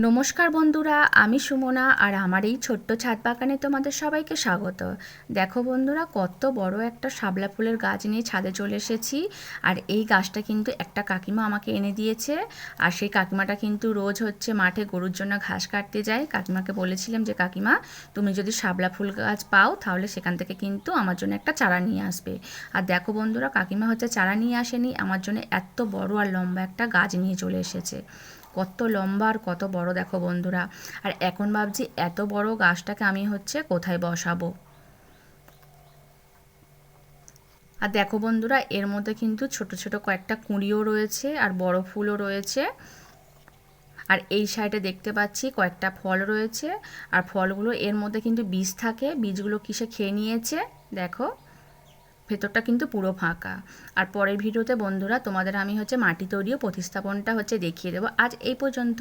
নমস্কার বন্ধুরা, আমি সুমনা আর আমার এই ছোট্ট ছাদ বাগানে তোমাদের সবাইকে স্বাগত। দেখো বন্ধুরা, কত বড় একটা শাপলা ফুলের গাছ নিয়ে ছাদে চলে এসেছি। আর এই গাছটা কিন্তু একটা কাকিমা আমাকে এনে দিয়েছে। আর সেই কাকিমাটা কিন্তু রোজ হচ্ছে মাঠে গরুর জন্য ঘাস কাটতে যায়। কাকিমাকে বলেছিলাম যে কাকিমা, তুমি যদি শাপলা ফুল গাছ পাও তাহলে সেখান থেকে কিন্তু আমার জন্য একটা চারা নিয়ে আসবে। আর দেখো বন্ধুরা, কাকিমা হচ্ছে চারা নিয়ে আসেনি, আমার জন্য এত বড় আর লম্বা একটা গাছ নিয়ে চলে এসেছে। কত লম্বা আর কত বড় দেখো বন্ধুরা। আর এখন ভাবছি এত বড় গাছটাকে আমি হচ্ছে কোথায় বসাবো। আর দেখো বন্ধুরা, এর মধ্যে কিন্তু ছোট ছোট কয়েকটা কুঁড়িও রয়েছে আর বড় ফুলও রয়েছে। আর এই সাইডে দেখতে পাচ্ছি কয়েকটা ফল রয়েছে। আর ফলগুলো এর মধ্যে কিন্তু বীজ থাকে, বীজগুলো কিসে খেয়ে নিয়েছে দেখো। ভেতরটা কিন্তু পুরো ফাঁকা। আর পরের ভিডিওতে বন্ধুরা তোমাদের আমি হচ্ছে মাটি তৈরি ও প্রতিস্থাপনটা হচ্ছে দেখিয়ে দেবো। আজ এই পর্যন্ত।